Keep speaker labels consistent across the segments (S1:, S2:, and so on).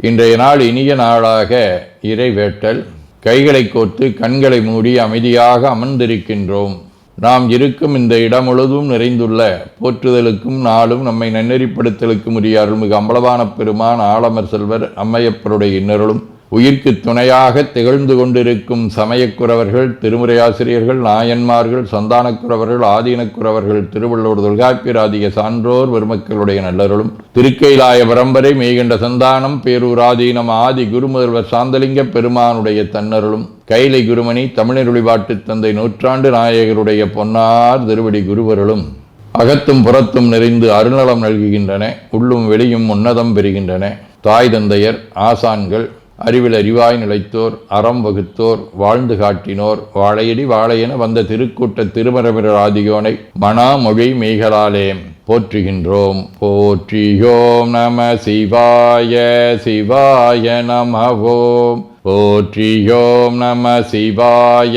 S1: இன்றைய நாள் இனிய நாளாக இறைவேட்டல். கைகளை கோர்த்து கண்களை மூடி அமைதியாக அமர்ந்திருக்கின்றோம். நாம் இருக்கும் இந்த இடம் முழுதும் நிறைந்துள்ள போற்றுதலுக்கும் நாளும் நம்மை நன்னெறிப்படுத்தலுக்கும் உரிய அருள்மிகு அம்பலவான பெருமான் ஆலமர் செல்வர் அம்மையப்பருடைய இன்னருளும் உயிர்க்கு துணையாக திகழ்ந்து கொண்டிருக்கும் சமயக்குறவர்கள், திருமுறையாசிரியர்கள், நாயன்மார்கள், சந்தானக்குறவர்கள், ஆதீனக்குறவர்கள், திருவள்ளூர் தொல்காப்பியராதிய சான்றோர் பெருமக்களுடைய நல்லருளும் திருக்கைலாய பரம்பரை மெய்கண்ட சந்தானம் பேரூர் ஆதீனம் ஆதி குருமுதல்வர் சாந்தலிங்க பெருமானுடைய தன்னருளும் கைலை குருமணி தமிழருளி பாட்டு தந்தை நூற்றாண்டு நாயகருடைய பொன்னார் திருவடி குருவருளும் அகத்தும் புறத்தும் நிறைந்து அருநலம் நல்குகின்றன. உள்ளும் வெளியும் உன்னதம் பெறுகின்றன. தாய் தந்தையர், ஆசான்கள், அறிவில் அறிவாய் நிலைத்தோர், அறம் வகுத்தோர், வாழ்ந்து காட்டினோர், வாழையடி வாழையென வந்த திருக்கூட்ட திருமரபிரர் ஆதியோனை மனாமொழி மெய்களாலே போற்றுகின்றோம். போற்றியோம் நம சிவாய சிவாய நமவோம். போற்றியோம் நம சிவாய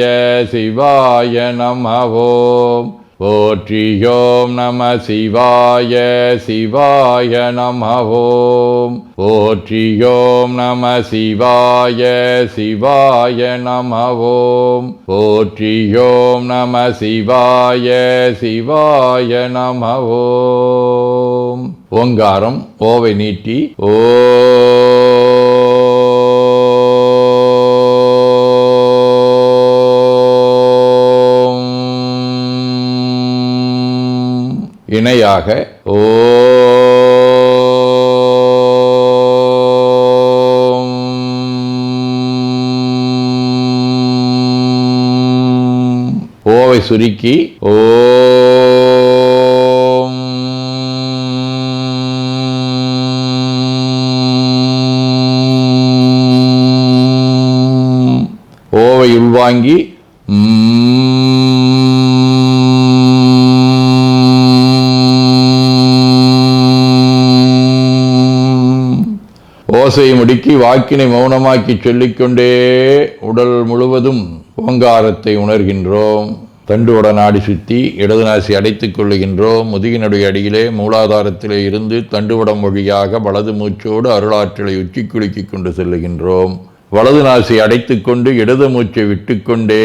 S1: சிவாய நமவோம். போற்றியோம் நம சிவாய சிவாய நமவோம். போற்றியோம் நம சிவாய சிவாய நமவோம். போற்றியோம் நம சிவாய சிவாய நமவோம். ஓங்காரம் ஓவை நீட்டி ஓ இணையாக ஓம். ஓவை சுருக்கி ஓம். ஓவை உள்வாங்கி ஓசையை முடுக்கி வாக்கினை மௌனமாக்கி சொல்லிக்கொண்டே உடல் முழுவதும் ஓங்காரத்தை உணர்கின்றோம். தண்டுவட நாடி சுற்றி இடது நாசி அடைத்துக் கொள்ளுகின்றோம். முதுகினுடைய அடியிலே மூலாதாரத்திலே இருந்து தண்டுவடம் வழியாக வலது மூச்சோடு அருளாற்றலை உச்சி குலுக்கி கொண்டு செல்லுகின்றோம். வலது நாசி அடைத்துக் கொண்டு இடது மூச்சை விட்டுக்கொண்டே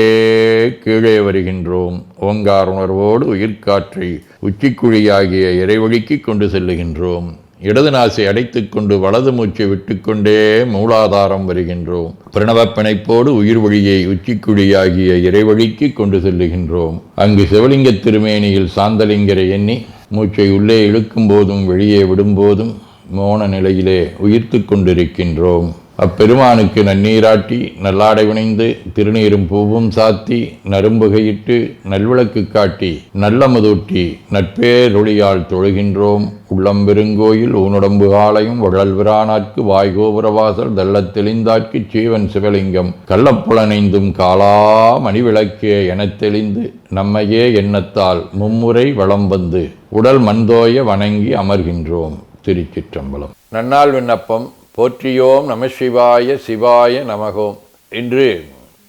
S1: கீழே வருகின்றோம். ஓங்கார உணர்வோடு உயிர்காற்றை உச்சிக்குழியாகிய இறைவழிக்கு கொண்டு செல்லுகின்றோம். இடது நாசை அடைத்துக் கொண்டு வலது மூச்சை விட்டுக்கொண்டே மூலாதாரம் வருகின்றோம். பிரணவ பிணைப்போடு உயிர் வழியை உச்சிக்குழியாகிய இறைவழிக்கு கொண்டு செல்லுகின்றோம். அங்கு சிவலிங்க திருமேனியில் சாந்தலிங்கரை எண்ணி மூச்சை உள்ளே இழுக்கும் போதும் வெளியே விடும்போதும் மோன நிலையிலே உயிர்த்து கொண்டிருக்கின்றோம். அப்பெருமானுக்கு நன்னீராட்டி நல்லாடை வினைந்து திருநீரும் பூவும் சாத்தி நரும்புகையிட்டு நல்விளக்கு காட்டி நல்லமுதூட்டி நட்பேரொழியால் தொழுகின்றோம். உள்ளம் பெருங்கோயில் ஊனுடம்பு ஆலயம் வழல்விரானார்க்கு வாய்கோபுரவாசல் தெள்ளத் தெளிந்தார்க்கு சீவன் சிவலிங்கம் கள்ளப்புலனைந்தும் காலா மணிவிளக்கே எனத் தெளிந்து நம்மையே எண்ணத்தால் மும்முறை வளம் வந்து உடல் மண்தோய வணங்கி அமர்கின்றோம். திருச்சிற்றம்பலம். நன்னாள் விண்ணப்பம். போற்றியோம் நம சிவாய சிவாய நமகோம். இன்று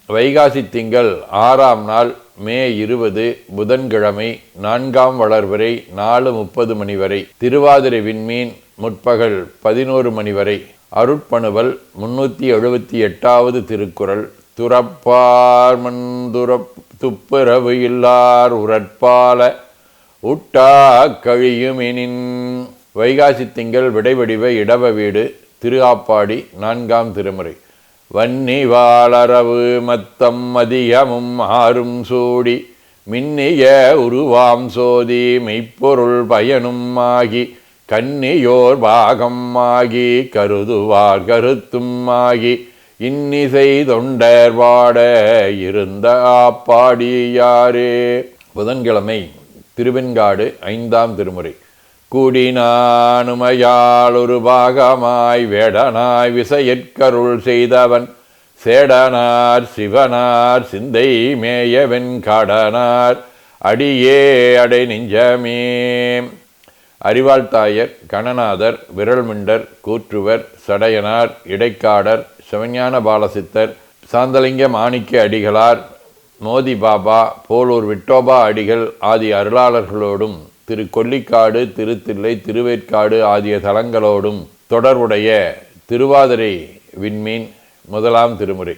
S1: வைகாசி திங்கள் 6ஆம் நாள் மே 20 புதன்கிழமை 4ஆம் வளர்வரை 4:30 மணி வரை. திருவாதிரை விண்மீன் முற்பகல் 11 மணி வரை. அருட்பணுவல் 378வது திருக்குறள். துறப்பார் மண் துப்புரவு இல்லார் உரற்பால உட்டா கழியுமெனின். வைகாசி திங்கள் விடைவடிவ இடவ வீடு திருஆப்பாடி 4ஆம் திருமுறை. வன்னி வாளரவு மத்தம் மதியமும் ஆறும் சூடி மின்னிய உருவாம் சோதி மெய்ப்பொருள் பயனும் ஆகி கன்னியோர் பாகம் ஆகி கருதுவார் கருத்தும் ஆகி இன்னிசை தொண்டர் வாட இருந்த ஆப்பாடியாரே. புதன்கிழமை திருவெண்காடு 5ஆம் திருமுறை. கூடினானுமையால் ஒரு பாகமாய் வேடனாய் விசையற்கருள் செய்தவன் சேடனார் சிவனார் சிந்தை மேயவன் காடனார் அடியே அடை நெஞ்சமே. அறிவாழ்த்தாயர், கணநாதர், விரல்மிண்டர், கூற்றுவர், சடையனார், இடைக்காடர், சிவஞான பாலசித்தர், சாந்தலிங்க மாணிக்க அடிகளார், மோதி பாபா, போலூர் விட்டோபா அடிகள் ஆதி அருளாளர்களோடும் திரு கொல்லிக்காடு, திருத்தில்லை, திருவேற்காடு ஆகிய தலங்களோடும் தொடர்புடைய திருவாதிரை விண்மீன் முதலாம் திருமுறை.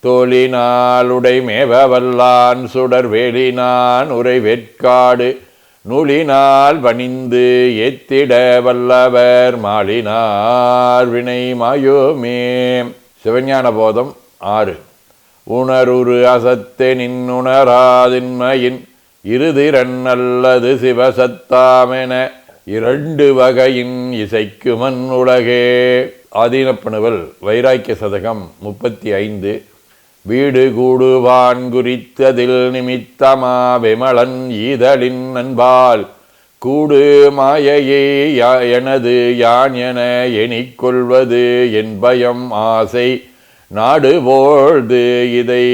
S1: தோழினாளுடை மேவ வல்லான் சுடர் வேலினான் உரை வேட்காடு நூலினால் பணிந்து ஏத்திட வல்லவர் மாலினார் வினை மாயோமே. சிவஞான போதம் 6. உணருரு அசத்தே நின்னுணராதின்மையின் இருதிரன் அல்லது சிவசத்தாமென 2 வகையின் இசைக்குமன் உலகே. ஆதீனப்பணுவல் வைராக்கிய சதகம் 35. வீடு கூடுவான் குறித்ததில் நிமித்தமா விமலன் ஈதலின் நண்பால் கூடு மாயையே எனது யான் என எண்ணிக்கொள்வது என் பயம் ஆசை நாடு போழ்து இதை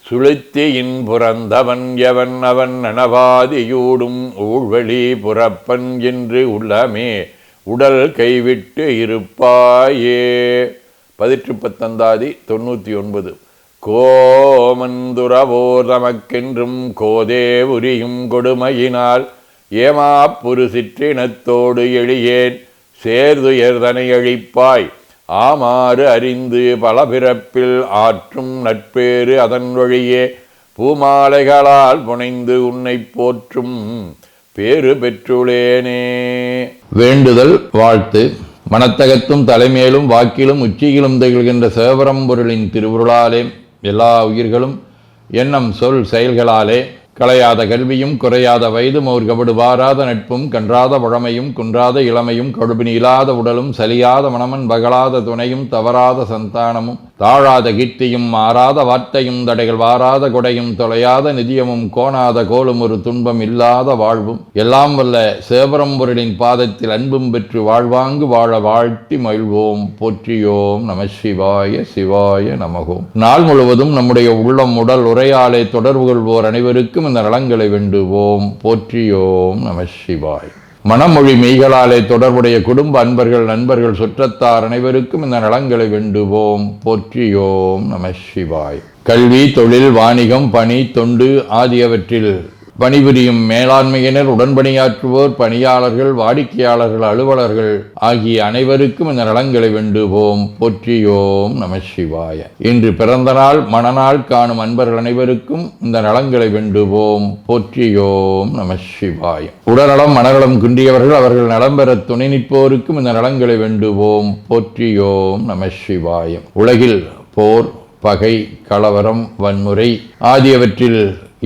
S1: சுளுத்தியின் புறந்தவன் எவன் அவன் நனவாதியூடும் ஊழ்வழி புறப்பன் என்று உள்ளமே உடல் கைவிட்டு இருப்பாயே. 18 99. கோமந்துரவோர் தமக்கென்றும் கோதே உரியும் கொடுமையினால் ஏமாப்புரு சிற்றினத்தோடு எளியேன் சேர்துயர்தனை அழிப்பாய் ஆமாறு அறிந்து பல பிறப்பில் ஆற்றும் நட்பேறு அதன் வழியே பூமாலைகளால் புனைந்து உன்னை போற்றும் பேறு பெற்றுளேனே. வேண்டுதல் வாழ்த்து. மனத்தகத்தும் தலைமேலும் வாக்கிலும் உச்சியிலும் திகழ்கின்ற சிவபரம்பொருளின் திருவுருளாலே எல்லா உயிர்களும் எண்ணம் சொல் செயல்களாலே களையாத கல்வியும் குறையாத வயதும் ஒரு கபடு வாராத நட்பும் கன்றாத பழமையும் குன்றாத இளமையும் கடுபினி இல்லாத உடலும் சலியாத மனமன் பகலாத துணையும் தவறாத சந்தானமும் தாழாத கீர்த்தியும் மாறாத வார்த்தையும் தடைகள் வாராத கொடையும் தொலையாத நிதியமும் கோணாத கோலும் ஒரு துன்பம் இல்லாத வாழ்வும் எல்லாம் வல்ல சிவபரம்பொருளின் பாதத்தில் அன்பும் பெற்று வாழ்வாங்கு வாழ வாழ்த்தி மகிழ்வோம். போற்றியோம் நம சிவாய சிவாய நமகோம். நாள் முழுவதும் நம்முடைய உள்ளம் உடல் உரையாலே தொடர்பு கொள்வோர் அனைவருக்கும் இந்த நலங்களை வேண்டுவோம். போற்றியோம் நம சிவாய். மனமொழி மெய்களாலே தொடர்புடைய குடும்ப அன்பர்கள் நண்பர்கள் சுற்றத்தார் அனைவருக்கும் இந்த நலங்களை வேண்டுவோம். போற்றியோம் நம சிவாய். கல்வி தொழில் வாணிகம் பணி தொண்டு ஆகியவற்றில் பணிபுரியும் மேலாண்மையினர் உடன்பணியாற்றுவோர் பணியாளர்கள் வாடிக்கையாளர்கள் அலுவலர்கள் ஆகிய அனைவருக்கும் இந்த நலங்களை வேண்டுவோம். போற்றியோம் நம சிவாய. இன்று பிறந்த நாள் மணநாள் காணும் அன்பர்கள் அனைவருக்கும் இந்த நலங்களை வேண்டுவோம். போற்றியோம் நம சிவாய. உடல்நலம் மனநலம் குன்றியவர்கள் அவர்கள் நலம் பெற துணை நிற்போருக்கும் இந்த நலங்களை வேண்டுவோம். போற்றியோம் நம சிவாய. உலகில் போர் பகை கலவரம் வன்முறை ஆகியவற்றில்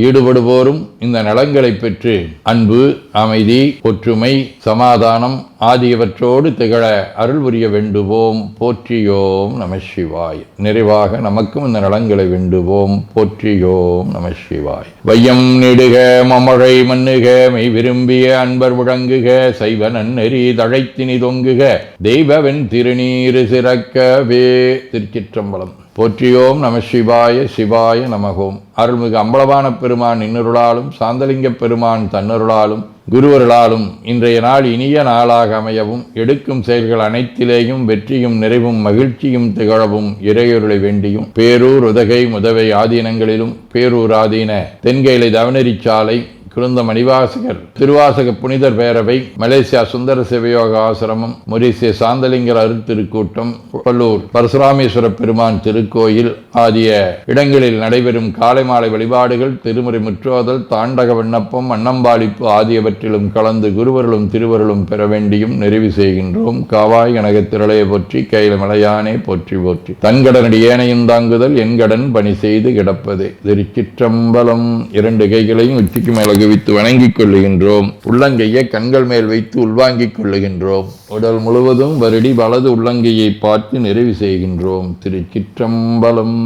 S1: ஈடுபடுவோரும் இந்த நலங்களை பெற்று அன்பு அமைதி ஒற்றுமை சமாதானம் ஆகியவற்றோடு திகழ அருள் புரிய வேண்டுவோம். போற்றியோம் நம சிவாய். நிறைவாக நமக்கும் இந்த நலங்களை வேண்டுவோம். போற்றியோம் நம சிவாய். வையம் நெடுக மமழை மண்ணுக மெய் விரும்பிய அன்பர் முழங்குக சைவ நன்னெறி தழைத்தினி தொங்குக தெய்வவன் திருநீரு சிறக்கவே. திருச்சிற்றம்பலம். போற்றியோம் நம சிவாய சிவாய நமகோம். அருள்மிகு அம்பலவான பெருமான் இன்னருளாலும் சாந்தலிங்க பெருமான் தன்னருளாலும் குருவருளாலும் இன்றைய நாள் இனிய நாளாக அமையவும் எடுக்கும் செயல்கள் அனைத்திலேயும் வெற்றியும் நிறைவும் மகிழ்ச்சியும் திகழவும் இறையொருளை வேண்டியும் பேரூர் உதகை முதவை ஆதீனங்களிலும் பேரூர் ஆதீன தென்கையிலை தவனரிச்சாலை குருந்த மணிவாசகர் திருவாசக புனிதர் பேரவை மலேசியா சுந்தர சிவயோக ஆசிரமம் மொரீசிய சாந்தலிங்கர் அருட்திருக்கூட்டம் பல்லூர் பரசுராமேஸ்வர பெருமான் திருக்கோயில் ஆகிய இடங்களில் நடைபெறும் காலை மாலை வழிபாடுகள் திருமுறை முற்றோதல் தாண்டக விண்ணப்பம் அன்னம்பாளிப்பு ஆகியவற்றிலும் கலந்து குருவர்களும் திருவருளும் பெற வேண்டியும் நிறைவு செய்கின்றோம். காவாய் கனகத்திரளையை போற்றி கையில மலையானே போற்றி போற்றி தன்கடனடி ஏனையும் தாங்குதல் என்கடன் பணி செய்து கிடப்பதே. திருச்சிற்றம்பலம். 2 கைகளையும் உச்சிக்கு மேல வைத்து வணங்கிக் கொள்ளுகின்றோம். உள்ளங்கையை கண்கள் மேல் வைத்து உள்வாங்கிக் கொள்ளுகின்றோம். உடல் முழுவதும் வருடி வலது உள்ளங்கையை பார்த்து நிறைவு செய்கின்றோம். திருச்சிற்றம்பலம்.